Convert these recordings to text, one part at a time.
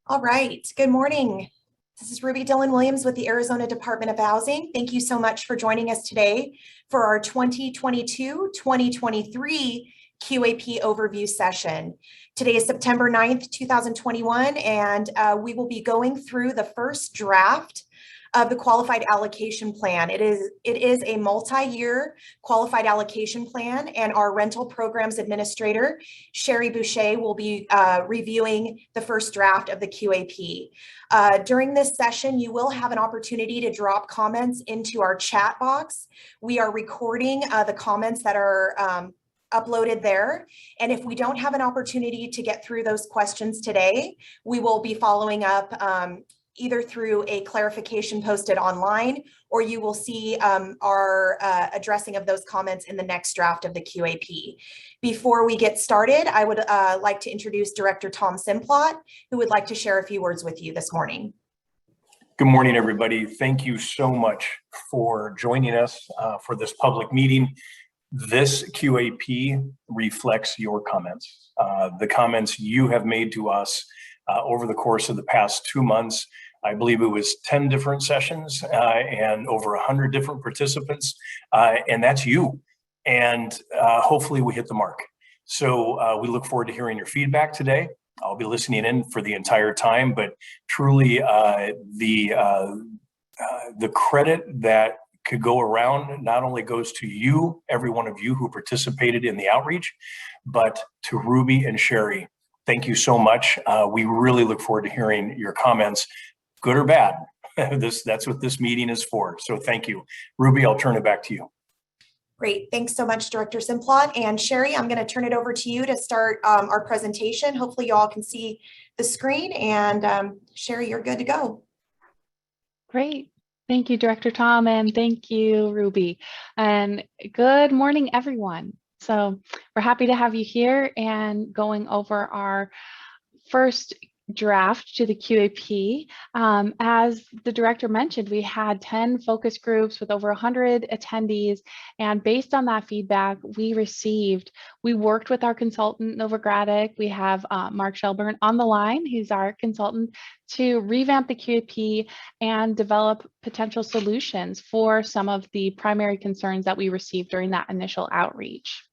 All right, good morning. This is Ruby Dillon Williams with the Arizona Department of Housing. Thank you so much for joining us today for our 2022-2023 QAP overview session. Today is September 9th, 2021, and we will be going through the first draft of the qualified allocation plan. It is a multi-year qualified allocation plan, and our rental programs administrator, Sherry Boucher, will be reviewing the first draft of the QAP. During this session, you will have an opportunity to drop comments into our chat box. We are recording the comments that are uploaded there. And if we don't have an opportunity to get through those questions today, we will be following up either through a clarification posted online, or you will see our addressing of those comments in the next draft of the QAP. Before we get started, I would like to introduce Director Tom Simplot, who would like to share a few words with you this morning. Good morning, everybody. Thank you so much for joining us for this public meeting. This QAP reflects your comments, the comments you have made to us over the course of the past 2 months. I believe it was 10 different sessions and over 100 different participants, and that's you. And hopefully we hit the mark. So we look forward to hearing your feedback today. I'll be listening in for the entire time, but truly the credit that could go around not only goes to you, every one of you who participated in the outreach, but to Ruby and Sherry. Thank you so much. We really look forward to hearing your comments, good or bad. That's what this meeting is for. So thank you. Ruby, I'll turn it back to you. Great. Thanks so much, Director Simplot. And Sherry, I'm going to turn it over to you to start our presentation. Hopefully you all can see the screen. And Sherry, you're good to go. Great. Thank you, Director Tom, and thank you, Ruby. And good morning, everyone. So we're happy to have you here and going over our first draft to the QAP. As the director mentioned, we had 10 focus groups with over 100 attendees, and based on that feedback we received, we worked with our consultant, Novogradic. We have Mark Shelburne on the line, he's our consultant, to revamp the QAP and develop potential solutions for some of the primary concerns that we received during that initial outreach.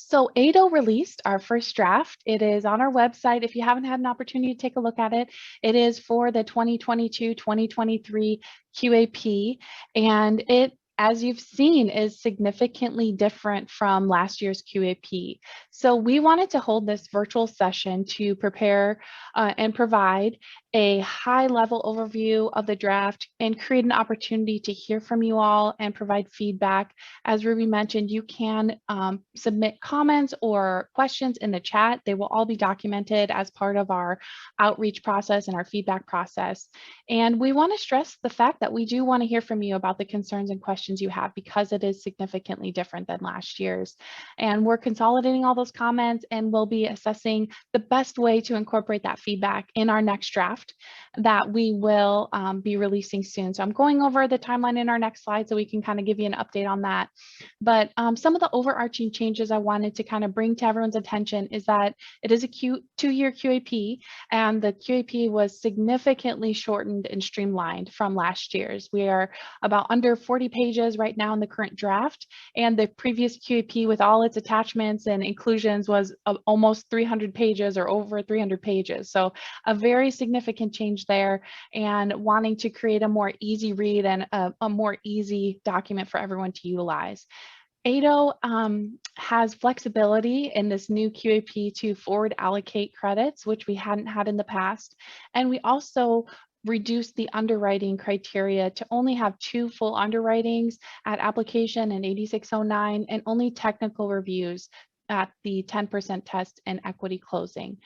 So ADO released our first draft. It is on our website. If you haven't had an opportunity to take a look at it, it is for the 2022-2023 QAP, and it, as you've seen, is significantly different from last year's QAP. So we wanted to hold this virtual session to prepare and provide a high-level overview of the draft and create an opportunity to hear from you all and provide feedback. As Ruby mentioned, you can submit comments or questions in the chat. They will all be documented as part of our outreach process and our feedback process. And we want to stress the fact that we do want to hear from you about the concerns and questions you have, because it is significantly different than last year's. And we're consolidating all those comments, and we'll be assessing the best way to incorporate that feedback in our next draft that we will be releasing soon. So I'm going over the timeline in our next slide so we can kind of give you an update on that. But some of the overarching changes I wanted to kind of bring to everyone's attention is that it is a 2-year QAP, and the QAP was significantly shortened and streamlined from last year's. We are about under 40 pages right now in the current draft, and the previous QAP with all its attachments and inclusions was almost 300 pages or over 300 pages. So a very significant change there, and wanting to create a more easy read and a more easy document for everyone to utilize. ADO has flexibility in this new QAP to forward allocate credits, which we hadn't had in the past. And we also reduced the underwriting criteria to only have 2 full underwritings at application and 8609, and only technical reviews at the 10% test and equity closing,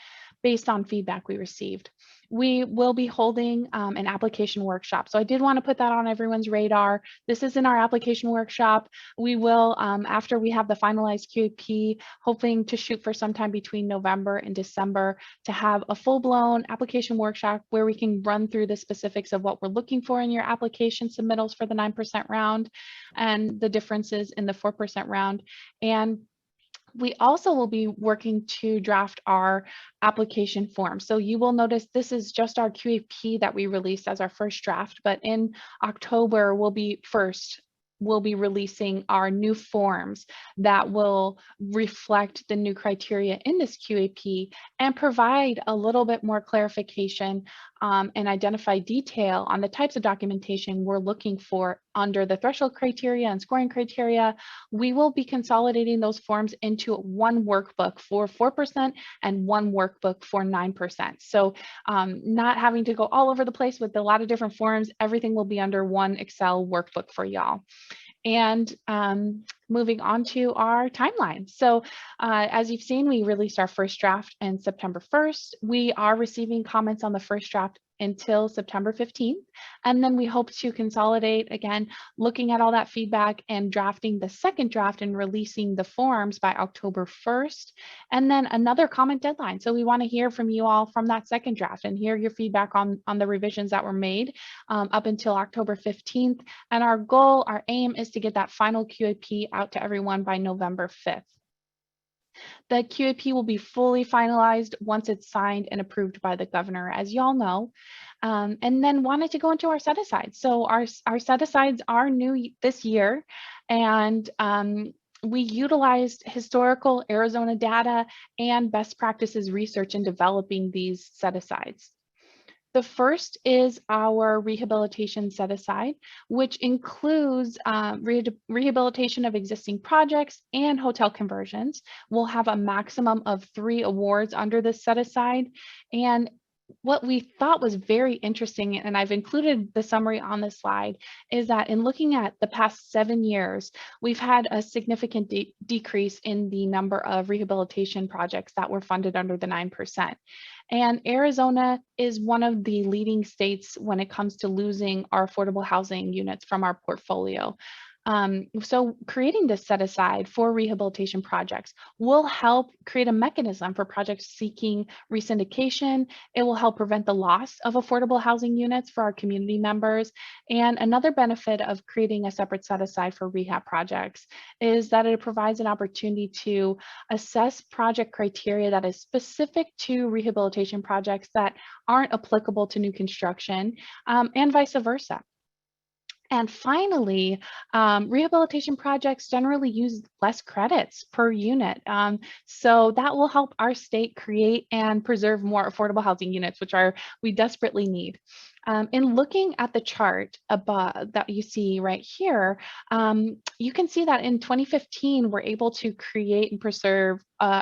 based on feedback we received. We will be holding an application workshop. So I did want to put that on everyone's radar. This is in our application workshop. We will, after we have the finalized QAP, hoping to shoot for sometime between November and December to have a full-blown application workshop where we can run through the specifics of what we're looking for in your application submittals for the 9% round and the differences in the 4% round, and We also will be working to draft our application form. So you will notice this is just our QAP that we released as our first draft, but in October we'll be releasing our new forms that will reflect the new criteria in this QAP and provide a little bit more clarification and identify detail on the types of documentation we're looking for under the threshold criteria and scoring criteria. We will be consolidating those forms into one workbook for 4% and one workbook for 9%. So not having to go all over the place with a lot of different forms, everything will be under one Excel workbook for y'all. And moving on to our timeline. So as you've seen, we released our first draft on September 1st. We are receiving comments on the first draft until September 15th. And then we hope to consolidate, again, looking at all that feedback and drafting the second draft and releasing the forms by October 1st. And then another comment deadline. So we want to hear from you all from that second draft and hear your feedback on the revisions that were made up until October 15th. And our goal, our aim is to get that final QAP out to everyone by November 5th. The QAP will be fully finalized once it's signed and approved by the governor, as y'all know. And then wanted to go into our set-asides. So our set-asides are new this year, and we utilized historical Arizona data and best practices research in developing these set-asides. The first is our rehabilitation set-aside, which includes rehabilitation of existing projects and hotel conversions. We'll have a maximum of 3 awards under this set-aside. And what we thought was very interesting, and I've included the summary on this slide, is that in looking at the past 7 years, we've had a significant decrease in the number of rehabilitation projects that were funded under the 9%. And Arizona is one of the leading states when it comes to losing our affordable housing units from our portfolio. So creating this set aside for rehabilitation projects will help create a mechanism for projects seeking resyndication. It will help prevent the loss of affordable housing units for our community members. And another benefit of creating a separate set aside for rehab projects is that it provides an opportunity to assess project criteria that is specific to rehabilitation projects that aren't applicable to new construction, and vice versa. And finally, rehabilitation projects generally use less credits per unit. So that will help our state create and preserve more affordable housing units, which we desperately need. In looking at the chart above that you see right here, you can see that in 2015, we're able to create and preserve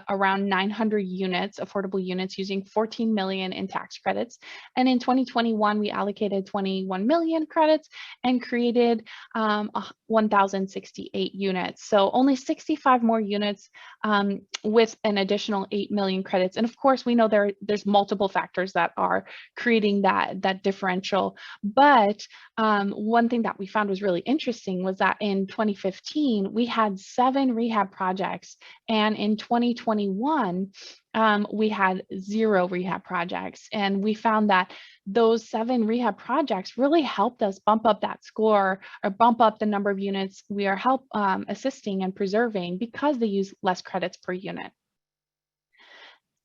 around 900 units, affordable units, using 14 million in tax credits. And in 2021, we allocated 21 million credits and created 1,068 units. So only 65 more units with an additional 8 million credits. And of course, we know there's multiple factors that are creating that differential. But one thing that we found was really interesting was that in 2015, we had 7 rehab projects, and in 2021, we had 0 rehab projects. And we found that those 7 rehab projects really helped us bump up that score, or bump up the number of units we are assisting and preserving, because they use less credits per unit.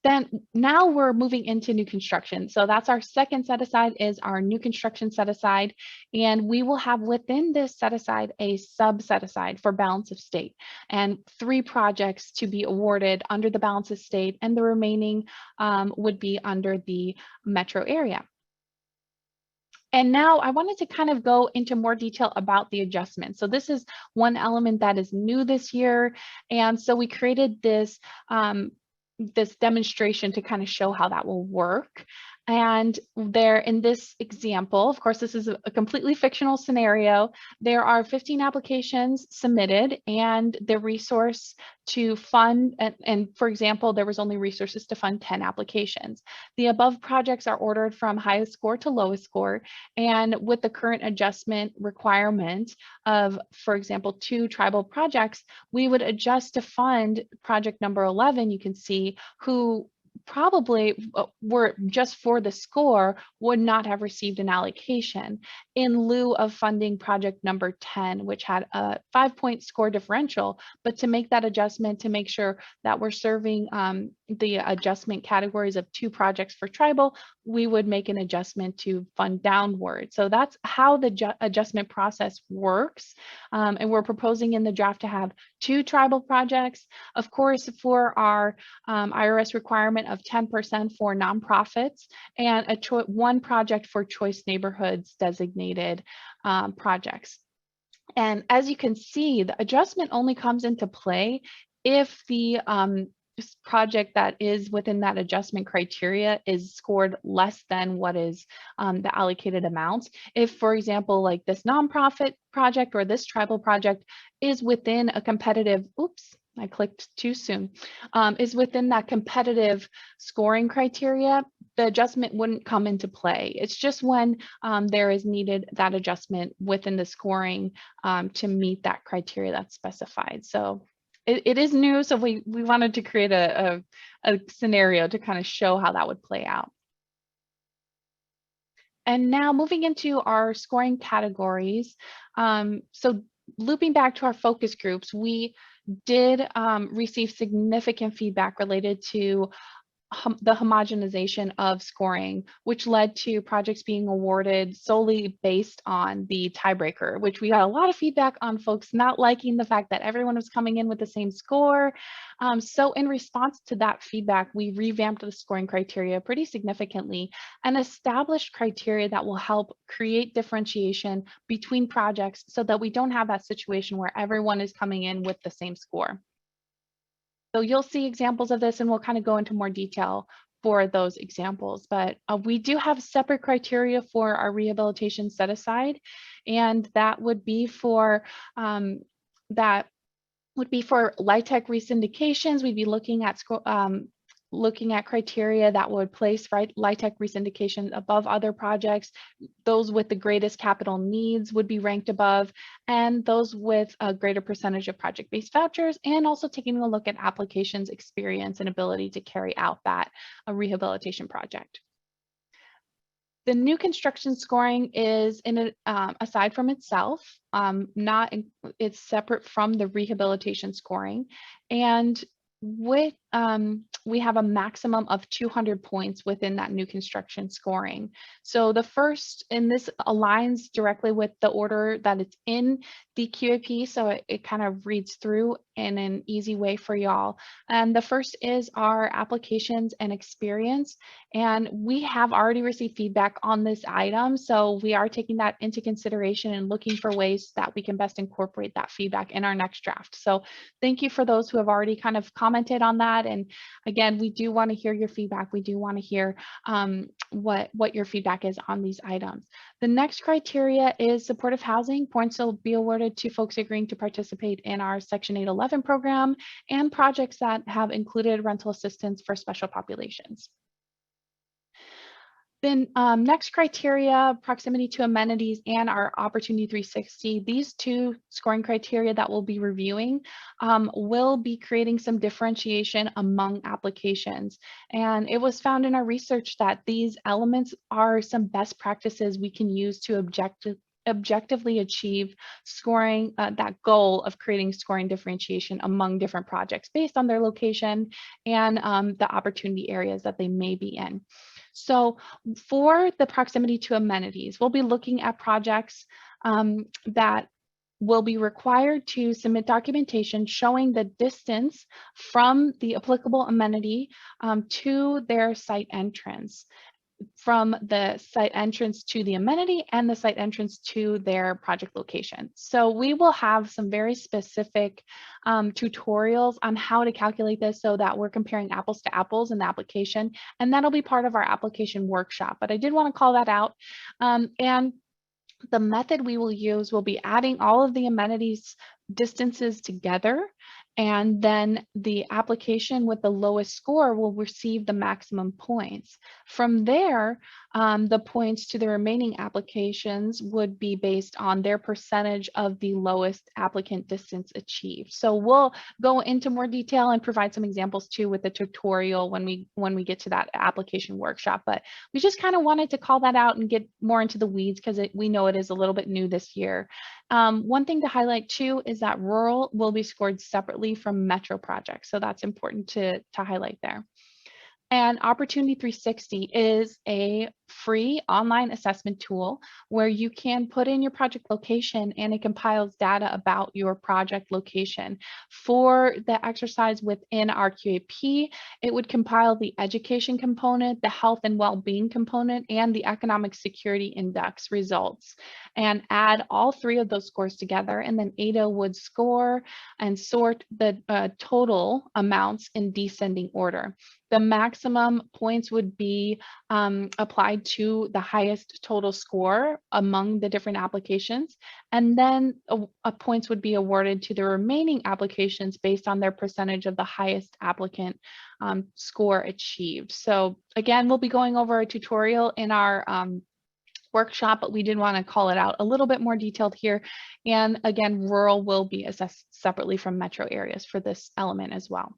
Then now we're moving into new construction. So that's our second set aside, is our new construction set aside. And we will have within this set aside a sub set aside for balance of state, and 3 projects to be awarded under the balance of state, and the remaining would be under the metro area. And now I wanted to kind of go into more detail about the adjustment. So this is one element that is new this year. And so we created this demonstration to kind of show how that will work. And there, in this example, of course, this is a completely fictional scenario. There are 15 applications submitted, and the resource to fund, and for example, there was only resources to fund 10 applications. The above projects are ordered from highest score to lowest score. And with the current adjustment requirement of, for example, 2 tribal projects, we would adjust to fund project number 11, you can see, who probably were just for the score would not have received an allocation in lieu of funding project number 10, which had a 5-point score differential. But to make that adjustment, to make sure that we're serving the adjustment categories of 2 projects for tribal, we would make an adjustment to fund downward. So that's how the adjustment process works. And we're proposing in the draft to have 2 tribal projects. Of course, for our IRS requirement of 10% for nonprofits, and 1 project for choice neighborhoods designated projects. And as you can see, the adjustment only comes into play if the project that is within that adjustment criteria is scored less than what is the allocated amounts. If, for example, like this nonprofit project or this tribal project is within a competitive, oops, I clicked too soon, is within that competitive scoring criteria, the adjustment wouldn't come into play. It's just when there is needed that adjustment within the scoring to meet that criteria that's specified. So it is new, so we wanted to create a scenario to kind of show how that would play out. And now moving into our scoring categories. So looping back to our focus groups, we did receive significant feedback related to the homogenization of scoring, which led to projects being awarded solely based on the tiebreaker, which we got a lot of feedback on folks not liking the fact that everyone was coming in with the same score. So in response to that feedback, we revamped the scoring criteria pretty significantly and established criteria that will help create differentiation between projects so that we don't have that situation where everyone is coming in with the same score. So you'll see examples of this, and we'll kind of go into more detail for those examples. But we do have separate criteria for our rehabilitation set aside, and that would be for LIHTC resyndications. We'd be looking at criteria that would place LIHTC resyndication above other projects. Those with the greatest capital needs would be ranked above, and those with a greater percentage of project-based vouchers, and also taking a look at applications, experience, and ability to carry out that rehabilitation project. The new construction scoring is aside from itself, it's separate from the rehabilitation scoring, and we have a maximum of 200 points within that new construction scoring. So the first, and this aligns directly with the order that it's in the QAP, so it kind of reads through in an easy way for y'all. And the first is our applications and experience. And we have already received feedback on this item, so we are taking that into consideration and looking for ways that we can best incorporate that feedback in our next draft. So thank you for those who have already kind of commented on that. And again, we do want to hear your feedback. We do want to hear what your feedback is on these items. The next criteria is supportive housing. Points will be awarded to folks agreeing to participate in our Section 811 program and projects that have included rental assistance for special populations. Then next criteria, proximity to amenities and our Opportunity 360. These 2 scoring criteria that we'll be reviewing will be creating some differentiation among applications. And it was found in our research that these elements are some best practices we can use to objectively achieve scoring, that goal of creating scoring differentiation among different projects based on their location and the opportunity areas that they may be in. So for the proximity to amenities, we'll be looking at projects that will be required to submit documentation showing the distance from the applicable amenity to their site entrance, from the site entrance to the amenity and the site entrance to their project location. So we will have some very specific tutorials on how to calculate this so that we're comparing apples to apples in the application, and that'll be part of our application workshop. But I did want to call that out. And the method we will use will be adding all of the amenities distances together And then the application with the lowest score will receive the maximum points. From there, the points to the remaining applications would be based on their percentage of the lowest applicant distance achieved. So we'll go into more detail and provide some examples too with the tutorial when we get to that application workshop. But we just kind of wanted to call that out and get more into the weeds because we know it is a little bit new this year. One thing to highlight too is that rural will be scored separately from metro projects. So that's important to highlight there. And Opportunity 360 is a free online assessment tool where you can put in your project location and it compiles data about your project location. For the exercise within our QAP, it would compile the education component, the health and well-being component, and the economic security index results, and add all three of those scores together. And then ADA would score and sort the total amounts in descending order. The maximum points would be applied to the highest total score among the different applications. And then points would be awarded to the remaining applications based on their percentage of the highest applicant score achieved. So again, we'll be going over a tutorial in our workshop, but we did want to call it out a little bit more detailed here. And again, rural will be assessed separately from metro areas for this element as well.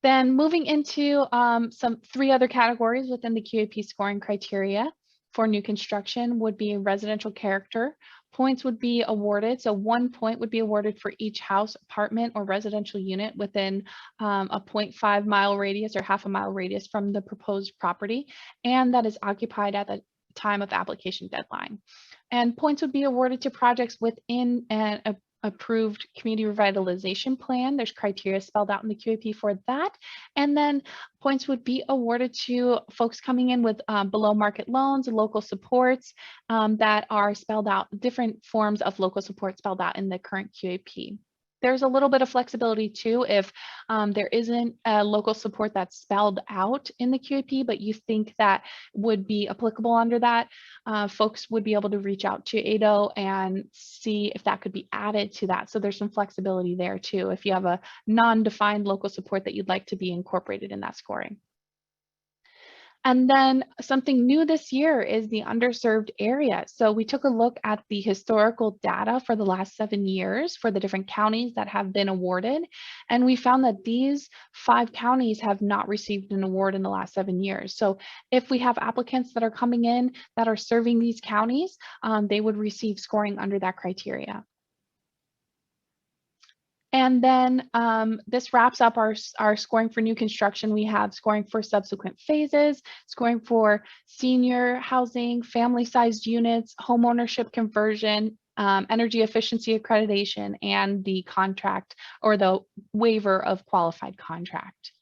Then moving into some three other categories within the QAP scoring criteria for new construction would be residential character. Points would be awarded. So 1 point would be awarded for each house, apartment, or residential unit within a 0.5 mile radius or half a mile radius from the proposed property, and that is occupied at the time of application deadline. And points would be awarded to projects within an approved community revitalization plan. There's criteria spelled out in the QAP for that. And then points would be awarded to folks coming in with below market loans, local supports that are spelled out, different forms of local support spelled out in the current QAP. There's a little bit of flexibility too if there isn't a local support that's spelled out in the QAP, but you think that would be applicable under that, folks would be able to reach out to ADO and see if that could be added to that. So there's some flexibility there too, if you have a non-defined local support that you'd like to be incorporated in that scoring. And then something new this year is the underserved area. So we took a look at the historical data for the last 7 years for the different counties that have been awarded. And we found that these 5 counties have not received an award in the last 7 years. So if we have applicants that are coming in that are serving these counties, they would receive scoring under that criteria. And then this wraps up our scoring for new construction. We have scoring for subsequent phases, scoring for senior housing, family-sized units, home ownership conversion, energy efficiency accreditation, and the contract or the waiver of qualified contract.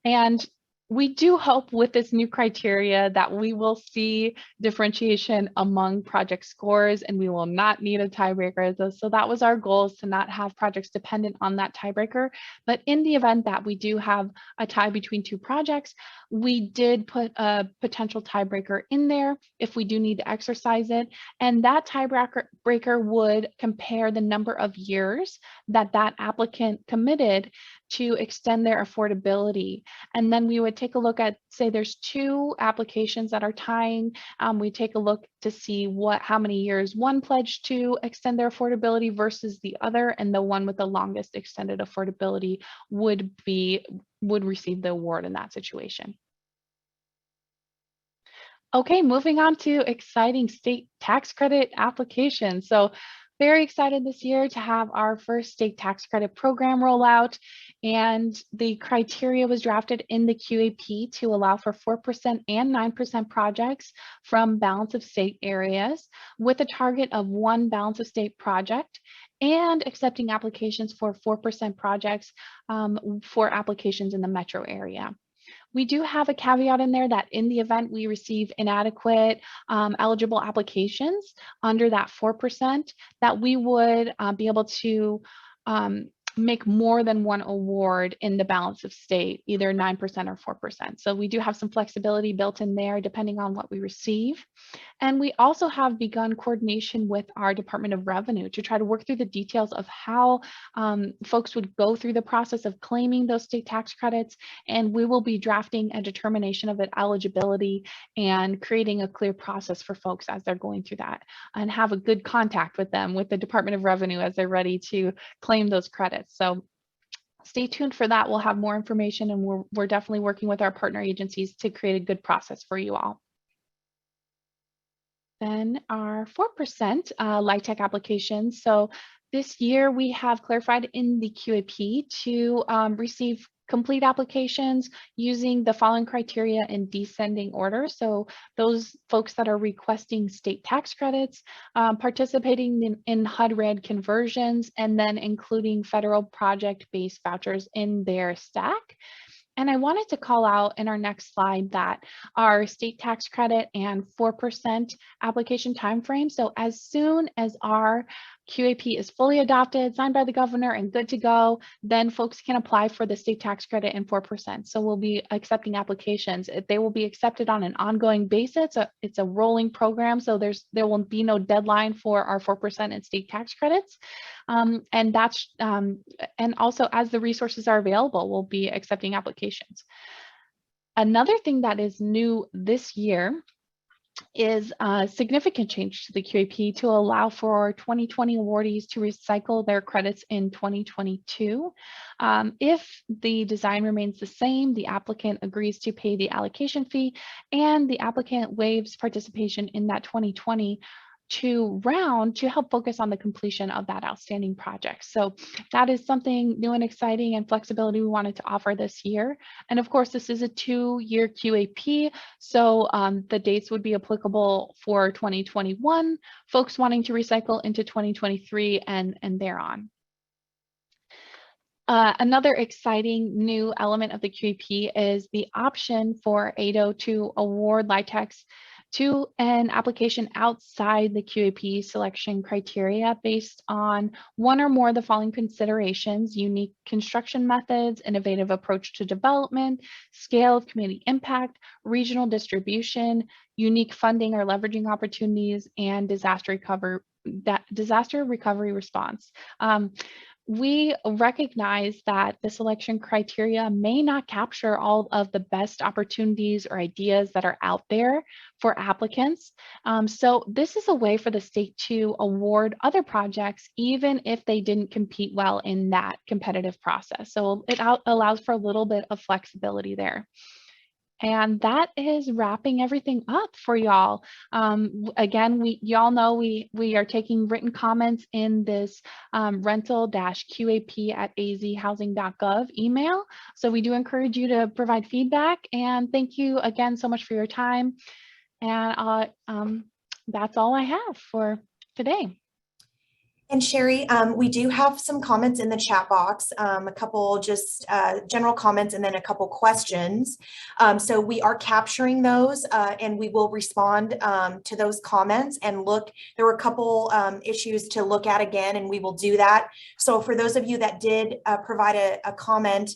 And we do hope with this new criteria that we will see differentiation among project scores and we will not need a tiebreaker. So that was our goal, is to not have projects dependent on that tiebreaker. But in the event that we do have a tie between 2 projects, we did put a potential tiebreaker in there if we do need to exercise it. And that tiebreaker would compare the number of years that that applicant committed to extend their affordability. And then we would take a look at, say there's 2 applications that are tying. We take a look to see how many years one pledged to extend their affordability versus the other, and the one with the longest extended affordability would receive the award in that situation. Okay, moving on to exciting state tax credit applications. So very excited this year to have our first state tax credit program roll out, and the criteria was drafted in the QAP to allow for 4% and 9% projects from balance of state areas with a target of 1 balance of state project, and accepting applications for 4% projects for applications in the metro area. We do have a caveat in there that in the event we receive inadequate eligible applications under that 4%, that we would be able to make more than one award in the balance of state, either 9% or 4%. So we do have some flexibility built in there depending on what we receive. And we also have begun coordination with our Department of Revenue to try to work through the details of how folks would go through the process of claiming those state tax credits. And we will be drafting a determination of eligibility and creating a clear process for folks as they're going through that, and have a good contact with them, with the Department of Revenue, as they're ready to claim those credits. So stay tuned for that. We'll have more information, and we're definitely working with our partner agencies to create a good process for you all. Then our 4% LIHTC applications. So this year we have clarified in the QAP to receive complete applications using the following criteria in descending order. So those folks that are requesting state tax credits, participating in HUD-RED conversions, and then including federal project-based vouchers in their stack. And I wanted to call out in our next slide that our state tax credit and 4% application timeframe. So as soon as our QAP is fully adopted, signed by the governor, and good to go, then folks can apply for the state tax credit and 4%. So we'll be accepting applications. They will be accepted on an ongoing basis. It's a rolling program, so there will be no deadline for our 4% and state tax credits. And also as the resources are available, we'll be accepting applications. Another thing that is new this year is a significant change to the QAP to allow for 2020 awardees to recycle their credits in 2022. If the design remains the same, the applicant agrees to pay the allocation fee, and the applicant waives participation in that 2020 round to help focus on the completion of that outstanding project. So that is something new and exciting and flexibility we wanted to offer this year. And of course, this is a 2-year QAP, so the dates would be applicable for 2021, folks wanting to recycle into 2023 and thereon. Another exciting new element of the QAP is the option for ADO to award LIHTCs to an application outside the QAP selection criteria based on one or more of the following considerations: unique construction methods, innovative approach to development, scale of community impact, regional distribution, unique funding or leveraging opportunities, and disaster recovery response. We recognize that the selection criteria may not capture all of the best opportunities or ideas that are out there for applicants. So this is a way for the state to award other projects, even if they didn't compete well in that competitive process. So it allows for a little bit of flexibility there. And that is wrapping everything up for y'all. Again, y'all know we are taking written comments in this rental-QAP@azhousing.gov email. So we do encourage you to provide feedback. And thank you again so much for your time. And that's all I have for today. And Sherry, we do have some comments in the chat box, a couple just general comments and then a couple questions. So we are capturing those and we will respond to those comments and look. There were a couple issues to look at again, and we will do that. So for those of you that did provide a comment,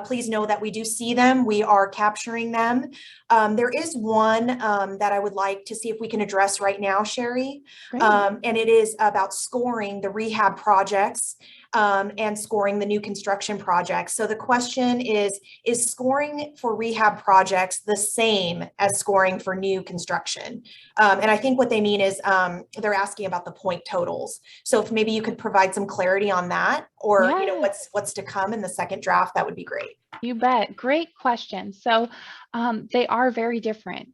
please know that we do see them. We are capturing them. There is one that I would like to see if we can address right now, Sherry, and it is about scoring the rehab projects and scoring the new construction projects. So the question is scoring for rehab projects the same as scoring for new construction? And I think what they mean is they're asking about the point totals. So if maybe you could provide some clarity on that, or you know, what's to come in the second draft, that would be great. You bet. Great question. So they are very different.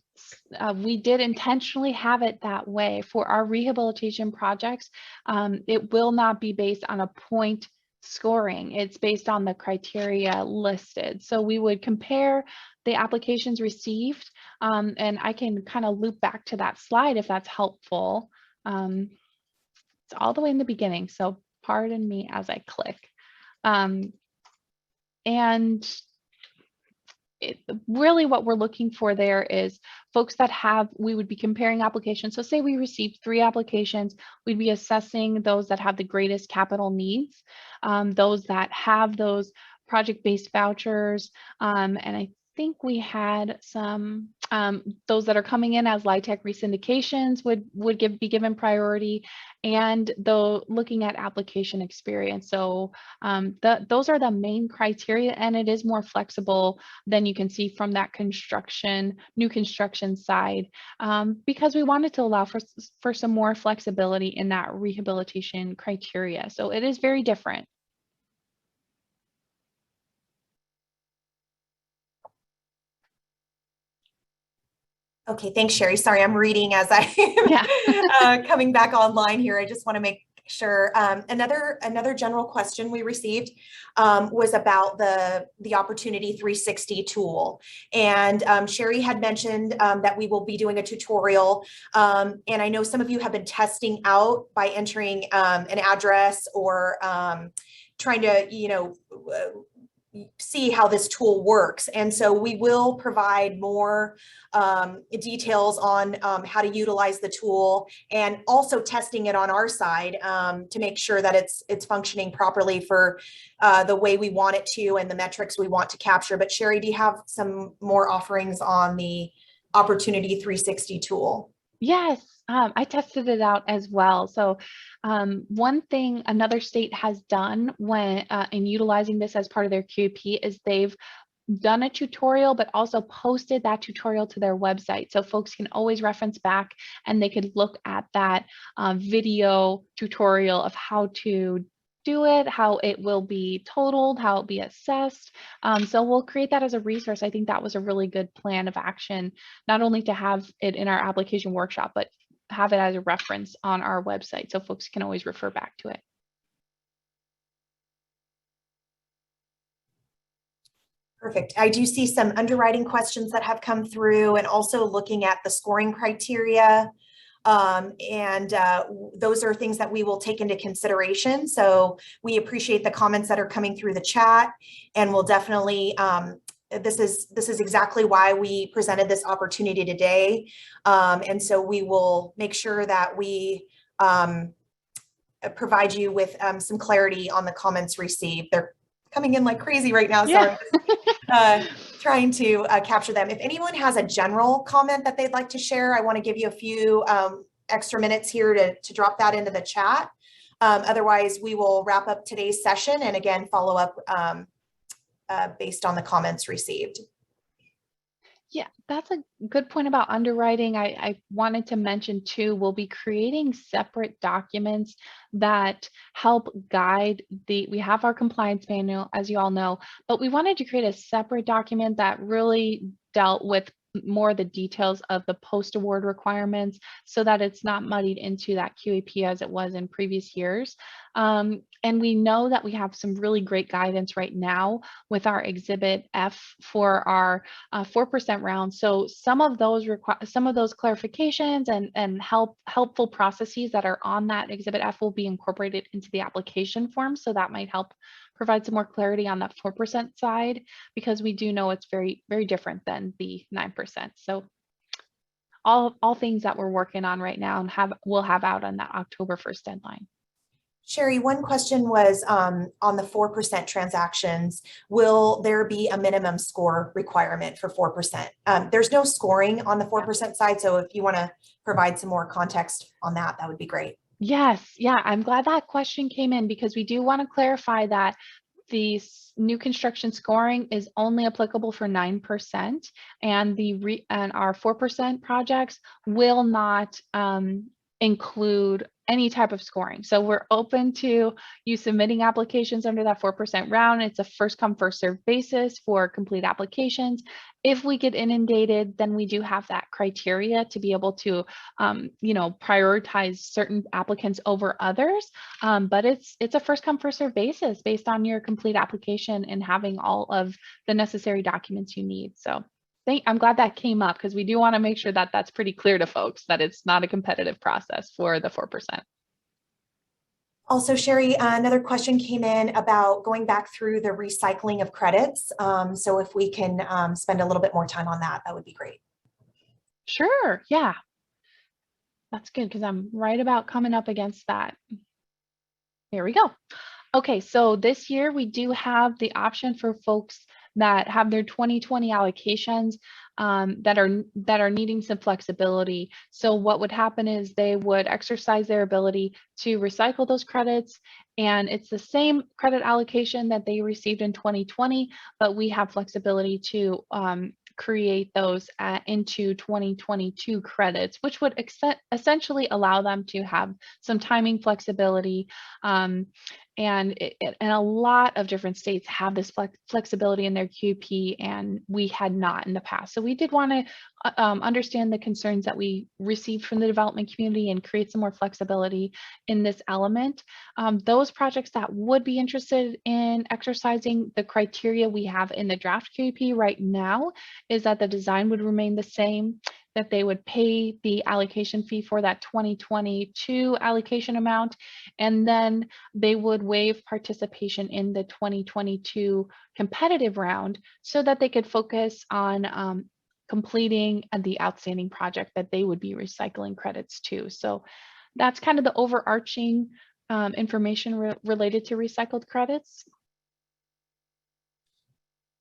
We did intentionally have it that way for our rehabilitation projects. It will not be based on a point scoring. It's based on the criteria listed. So we would compare the applications received, and I can kind of loop back to that slide if that's helpful. It's all the way in the beginning, so pardon me as I click. And really what we're looking for there is folks that we would be comparing applications. So say we received 3 applications, we'd be assessing those that have the greatest capital needs, those that have those project-based vouchers, and I think we had some those that are coming in as LIHTC resyndications would be given priority, and though looking at application experience. So those are the main criteria, and it is more flexible than you can see from that new construction side, because we wanted to allow for some more flexibility in that rehabilitation criteria. So it is very different. Okay, thanks, Sherry. Sorry, I'm reading as I'm coming back online here. I just want to make sure. Another general question we received was about the Opportunity 360 tool. And Sherry had mentioned that we will be doing a tutorial. And I know some of you have been testing out by entering an address or trying to, see how this tool works. And so we will provide more details on how to utilize the tool, and also testing it on our side to make sure that it's functioning properly for the way we want it to and the metrics we want to capture. But Sherry, do you have some more offerings on the Opportunity 360 tool? Yes, I tested it out as well. So one thing another state has done when in utilizing this as part of their QAP is they've done a tutorial, but also posted that tutorial to their website. So folks can always reference back and they could look at that video tutorial of how to do it, how it will be totaled, how it'll be assessed. So we'll create that as a resource. I think that was a really good plan of action, not only to have it in our application workshop, but have it as a reference on our website so folks can always refer back to it. Perfect. I do see some underwriting questions that have come through, and also looking at the scoring criteria. Those are things that we will take into consideration. So we appreciate the comments that are coming through the chat, and we'll definitely, this is exactly why we presented this opportunity today. And so we will make sure that we provide you with some clarity on the comments received. They're coming in like crazy right now. Yeah. So trying to capture them. If anyone has a general comment that they'd like to share, I want to give you a few extra minutes here to drop that into the chat. Otherwise, we will wrap up today's session and again, follow up based on the comments received. Yeah, that's a good point about underwriting. I wanted to mention too, we'll be creating separate documents that help guide we have our compliance manual, as you all know, but we wanted to create a separate document that really dealt with more of the details of the post-award requirements so that it's not muddied into that QAP as it was in previous years. And we know that we have some really great guidance right now with our Exhibit F for our 4% round. So some of those clarifications and helpful processes that are on that Exhibit F will be incorporated into the application form. So that might help provide some more clarity on that 4% side, because we do know it's very, very different than the 9%. So all things that we're working on right now and we'll have out on that October 1st deadline. Sherry, one question was on the 4% transactions. Will there be a minimum score requirement for 4%? There's no scoring on the 4% side. So if you want to provide some more context on that, that would be great. Yes. Yeah. I'm glad that question came in, because we do want to clarify that the new construction scoring is only applicable for 9%, and our 4% projects will not include any type of scoring. So we're open to you submitting applications under that 4% round. It's a first come, first served basis for complete applications. If we get inundated, then we do have that criteria to be able to, prioritize certain applicants over others. But it's a first come, first served basis based on your complete application and having all of the necessary documents you need. So I'm glad that came up, because we do want to make sure that that's pretty clear to folks that it's not a competitive process for the 4%. Also, Sherry, another question came in about going back through the recycling of credits. So if we can spend a little bit more time on that, that would be great. Sure, yeah, that's good because I'm right about coming up against that. Here we go. Okay, so this year we do have the option for folks that have their 2020 allocations that are needing some flexibility. So what would happen is they would exercise their ability to recycle those credits, and it's the same credit allocation that they received in 2020, but we have flexibility to create those into 2022 credits, which would essentially allow them to have some timing flexibility. And a lot of different states have this flexibility in their QP, and we had not in the past. So we did want to understand the concerns that we received from the development community and create some more flexibility in this element. Those projects that would be interested in exercising the criteria we have in the draft QP right now is that the design would remain the same, that they would pay the allocation fee for that 2022 allocation amount, and then they would waive participation in the 2022 competitive round so that they could focus on completing the outstanding project that they would be recycling credits to. So that's kind of the overarching information related to recycled credits.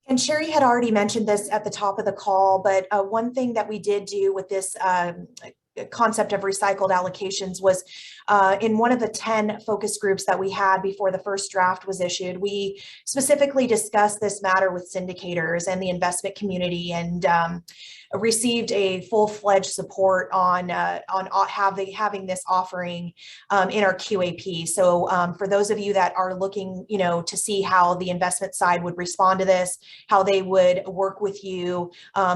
And Sherry had already mentioned this at the top of the call, but one thing that we did do with this concept of recycled allocations was in one of the 10 focus groups that we had before the first draft was issued, we specifically discussed this matter with syndicators and the investment community, and received a full-fledged support on having this offering in our QAP. So for those of you that are looking, to see how the investment side would respond to this, how they would work with you,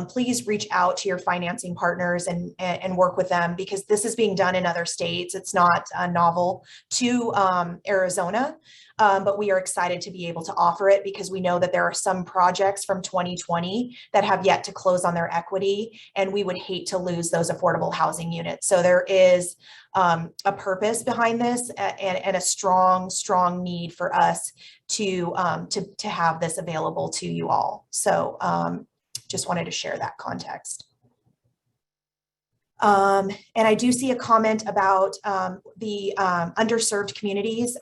please reach out to your financing partners and work with them, because this is being done in other states. It's not novel to Arizona. But we are excited to be able to offer it because we know that there are some projects from 2020 that have yet to close on their equity, and we would hate to lose those affordable housing units. So there is a purpose behind this and a strong need for us to have this available to you all. So just wanted to share that context. And I do see a comment about the underserved communities.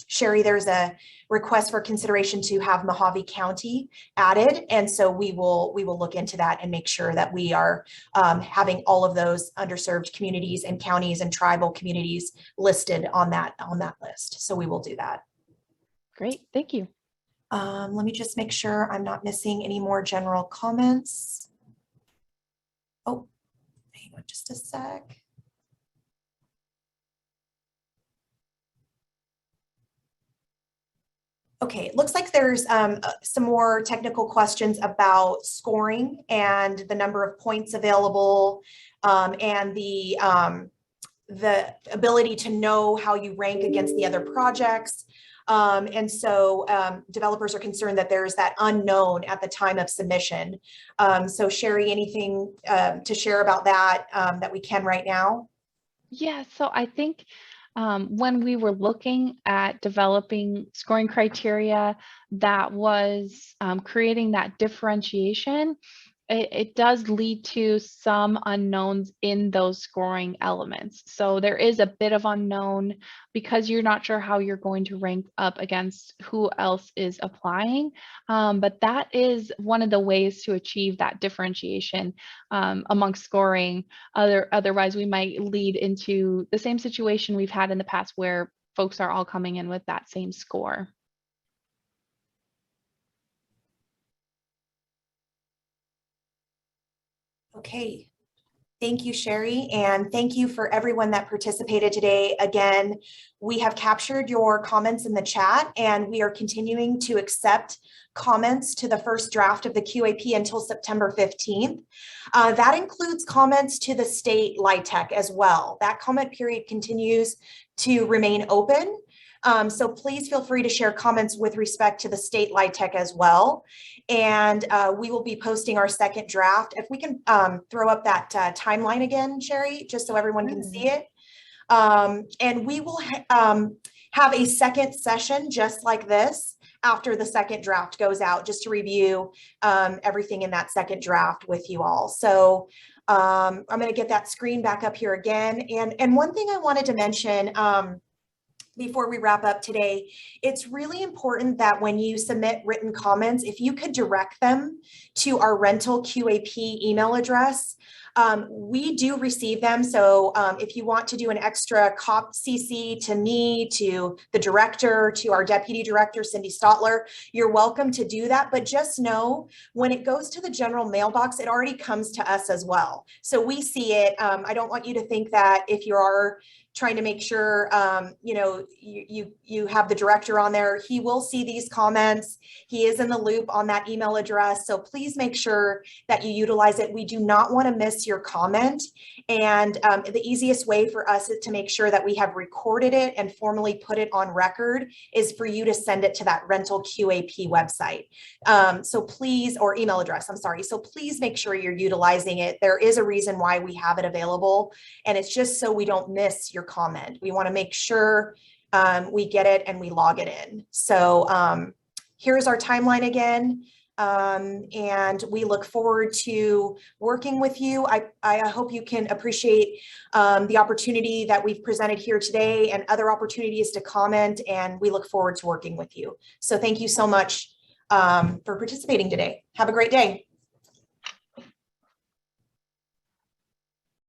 Sherry, there's a request for consideration to have Mojave County added. And so we will look into that and make sure that we are having all of those underserved communities and counties and tribal communities listed on that list. So we will do that. Great, thank you. Let me just make sure I'm not missing any more general comments. Oh. Hang on just a sec. Okay, it looks like there's some more technical questions about scoring and the number of points available, and the ability to know how you rank against the other projects. And so developers are concerned that there's that unknown at the time of submission. So Sherry, anything to share about that that we can right now? Yeah, so I think when we were looking at developing scoring criteria that was creating that differentiation, it does lead to some unknowns in those scoring elements. So there is a bit of unknown because you're not sure how you're going to rank up against who else is applying. But that is one of the ways to achieve that differentiation amongst scoring. Otherwise, we might lead into the same situation we've had in the past where folks are all coming in with that same score. Okay, thank you, Sherry, and thank you for everyone that participated today. Again, we have captured your comments in the chat, and we are continuing to accept comments to the first draft of the QAP until September 15th. That includes comments to the state LIHTC as well. That comment period continues to remain open. So please feel free to share comments with respect to the state LIHTC as well. And we will be posting our second draft. If we can throw up that timeline again, Sherry, just so everyone can see it. And we will have a second session just like this after the second draft goes out, just to review everything in that second draft with you all. So I'm going to get that screen back up here again. And one thing I wanted to mention before we wrap up today, it's really important that when you submit written comments, if you could direct them to our rental QAP email address. We do receive them. So if you want to do an extra CC to me, to the director, to our deputy director, Cindy Stotler, you're welcome to do that. But just know when it goes to the general mailbox, it already comes to us as well. So we see it. I don't want you to think that if you are trying to make sure, you know, you have the director on there, he will see these comments. He is in the loop on that email address. So please make sure that you utilize it. We do not want to miss your comment. And the easiest way for us to make sure that we have recorded it and formally put it on record is for you to send it to that rental QAP website. So please, or email address, I'm sorry. So please make sure you're utilizing it. There is a reason why we have it available, and it's just so we don't miss your comment. We want to make sure we get it and we log it in. So here's our timeline again. And we look forward to working with you. I hope you can appreciate the opportunity that we've presented here today and other opportunities to comment, and we look forward to working with you. So thank you so much for participating today. Have a great day.